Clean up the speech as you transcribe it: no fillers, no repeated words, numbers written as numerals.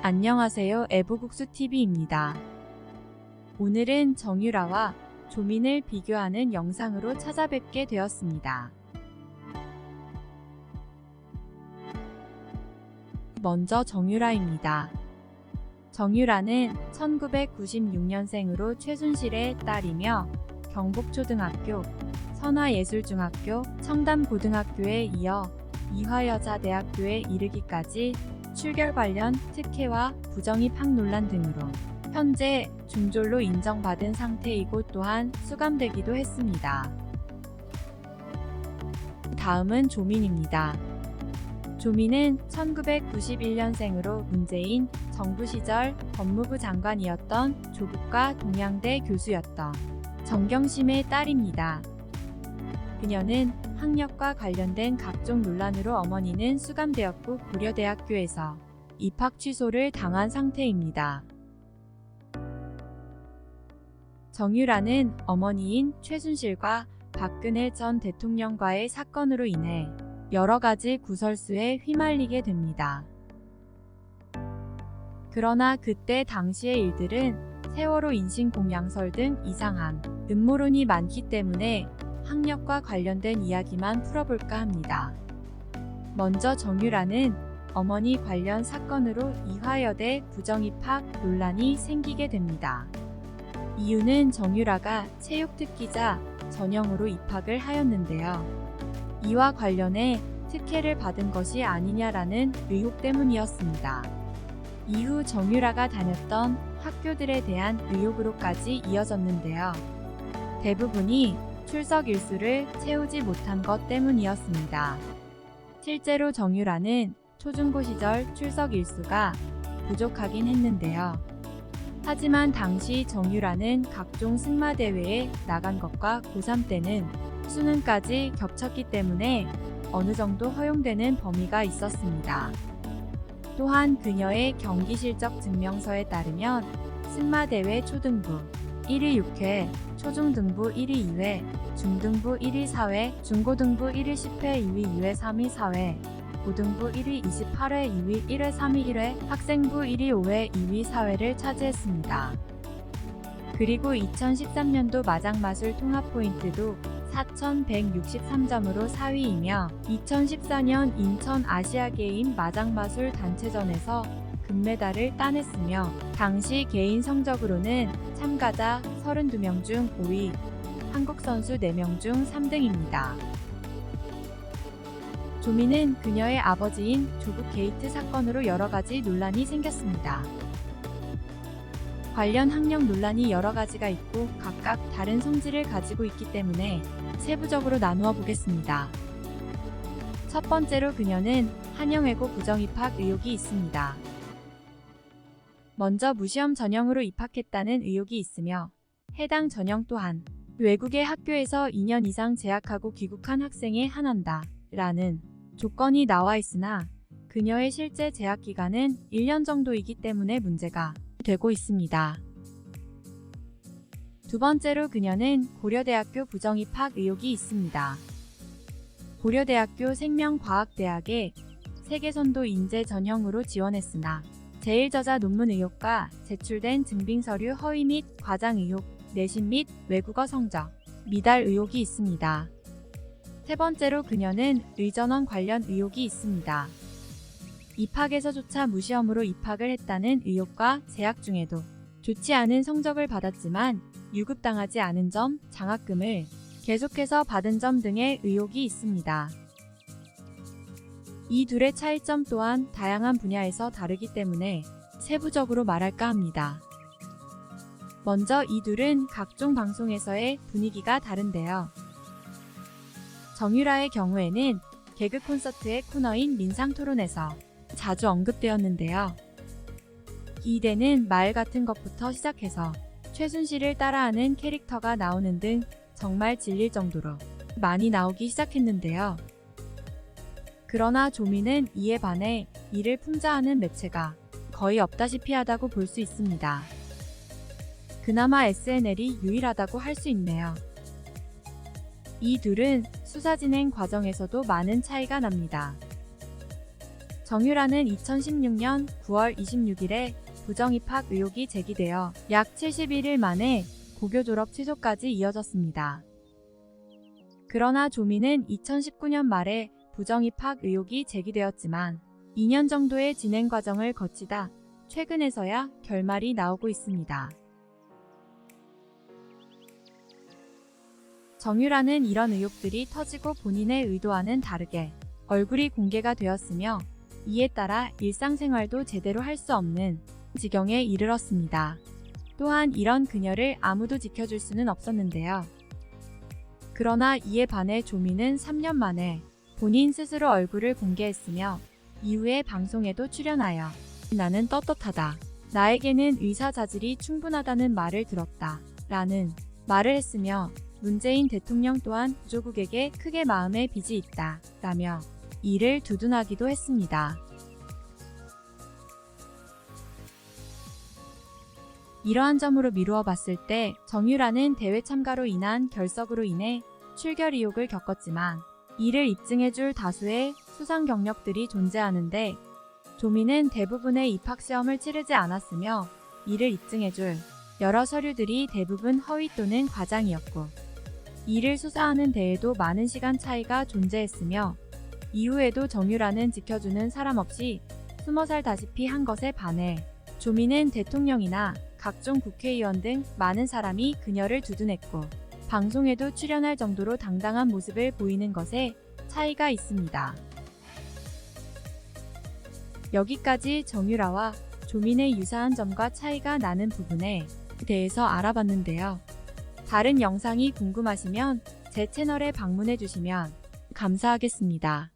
안녕하세요. 애보국수TV입니다. 오늘은 정유라와 조민을 비교하는 영상으로 찾아뵙게 되었습니다. 먼저 정유라입니다. 정유라는 1996년생으로 최순실의 딸이며 경북초등학교, 선화예술중학교, 청담고등학교에 이어 이화여자대학교에 이르기까지 출결 관련 특혜와 부정입학 논란 등으로 현재 중졸로 인정받은 상태이고 또한 수감되기도 했습니다. 다음은 조민입니다. 조민은 1991년생으로 문재인 정부 시절 법무부 장관이었던 조국과 동양대 교수였던 정경심의 딸입니다. 그녀는 학력과 관련된 각종 논란으로 어머니는 수감되었고 고려대학교에서 입학 취소를 당한 상태입니다. 정유라는 어머니인 최순실과 박근혜 전 대통령과의 사건으로 인해 여러 가지 구설수에 휘말리게 됩니다. 그러나 그때 당시의 일들은 세월호 인신공양설 등 이상한 음모론이 많기 때문에 학력과 관련된 이야기만 풀어볼까 합니다. 먼저 정유라는 어머니 관련 사건으로 이화여대 부정입학 논란이 생기게 됩니다. 이유는 정유라가 체육특기자 전형으로 입학을 하였는데요. 이와 관련해 특혜를 받은 것이 아니냐라는 의혹 때문이었습니다. 이후 정유라가 다녔던 학교들에 대한 의혹으로까지 이어졌는데요. 대부분이 출석 일수를 채우지 못한 것 때문이었습니다. 실제로 정유라는 초중고 시절 출석 일수가 부족하긴 했는데요. 하지만 당시 정유라는 각종 승마대회에 나간 것과 고3 때는 수능까지 겹쳤기 때문에 어느 정도 허용되는 범위가 있었습니다. 또한 그녀의 경기 실적 증명서에 따르면 승마대회 초등부 1위 6회, 초중등부 1위 2회, 중등부 1위 4회, 중고등부 1위 10회 2위 2회 3위 4회, 고등부 1위 28회 2위 1회 3위 1회, 학생부 1위 5회 2위 4회를 차지했습니다. 그리고 2013년도 마장마술 통합 포인트도 4,163점으로 4위이며 2014년 인천 아시아게임 마장마술 단체전에서 금메달을 따냈으며 당시 개인 성적으로는 참가자 32명 중 5위, 한국 선수 4명 중 3등입니다. 조민은 그녀의 아버지인 조국 게이트 사건으로 여러 가지 논란이 생겼습니다. 관련 학력 논란이 여러 가지가 있고 각각 다른 성질을 가지고 있기 때문에 세부적으로 나누어 보겠습니다. 첫 번째로 그녀는 한영외고 부정입학 의혹이 있습니다. 먼저 무시험 전형으로 입학했다는 의혹이 있으며 해당 전형 또한 외국의 학교에서 2년 이상 재학하고 귀국한 학생에 한한다 라는 조건이 나와 있으나 그녀의 실제 재학 기간은 1년 정도이기 때문에 문제가 되고 있습니다. 두 번째로 그녀는 고려대학교 부정입학 의혹이 있습니다. 고려대학교 생명과학대학에 세계선도 인재 전형으로 지원했으나 제1저자 논문 의혹과 제출된 증빙서류 허위 및 과장 의혹, 내신 및 외국어 성적 미달 의혹이 있습니다. 세 번째로 그녀는 의전원 관련 의혹이 있습니다. 입학에서조차 무시험으로 입학을 했다는 의혹과 재학 중에도 좋지 않은 성적을 받았지만 유급당하지 않은 점, 장학금을 계속해서 받은 점 등의 의혹이 있습니다. 이 둘의 차이점 또한 다양한 분야에서 다르기 때문에 세부적으로 말할까 합니다. 먼저 이 둘은 각종 방송에서의 분위기가 다른데요. 정유라의 경우에는 개그 콘서트의 코너인 민상토론에서 자주 언급되었는데요. 이대는 말 같은 것부터 시작해서 최순실을 따라하는 캐릭터가 나오는 등 정말 질릴 정도로 많이 나오기 시작했는데요. 그러나 조민은 이에 반해 이를 풍자하는 매체가 거의 없다시피 하다고 볼 수 있습니다. 그나마 SNL이 유일하다고 할 수 있네요. 이 둘은 수사 진행 과정에서도 많은 차이가 납니다. 정유라는 2016년 9월 26일에 부정입학 의혹이 제기되어 약 71일 만에 고교 졸업 취소까지 이어졌습니다. 그러나 조미는 2019년 말에 부정입학 의혹이 제기되었지만 2년 정도의 진행 과정을 거치다 최근에서야 결말이 나오고 있습니다. 정유라는 이런 의혹들이 터지고 본인의 의도와는 다르게 얼굴이 공개가 되었으며 이에 따라 일상생활도 제대로 할 수 없는 지경에 이르렀습니다. 또한 이런 그녀를 아무도 지켜줄 수는 없었는데요. 그러나 이에 반해 조미는 3년 만에 본인 스스로 얼굴을 공개했으며 이후에 방송에도 출연하여 나는 떳떳하다. 나에게는 의사 자질이 충분하다는 말을 들었다. 라는 말을 했으며 문재인 대통령 또한 구조국에게 크게 마음의 빚이 있다. 라며 이를 두둔하기도 했습니다. 이러한 점으로 미루어 봤을 때 정유라는 대회 참가로 인한 결석으로 인해 출결 의혹을 겪었지만 이를 입증해줄 다수의 수상 경력들이 존재하는데 조미는 대부분의 입학시험을 치르지 않았으며 이를 입증해줄 여러 서류들이 대부분 허위 또는 과장이었고 이를 수사하는 데에도 많은 시간 차이가 존재했으며 이후에도 정유라는 지켜주는 사람 없이 숨어 살다시피 한 것에 반해 조미는 대통령이나 각종 국회의원 등 많은 사람이 그녀를 두둔했고 방송에도 출연할 정도로 당당한 모습을 보이는 것에 차이가 있습니다. 여기까지 정유라와 조민의 유사한 점과 차이가 나는 부분에 대해서 알아봤는데요. 다른 영상이 궁금하시면 제 채널에 방문해 주시면 감사하겠습니다.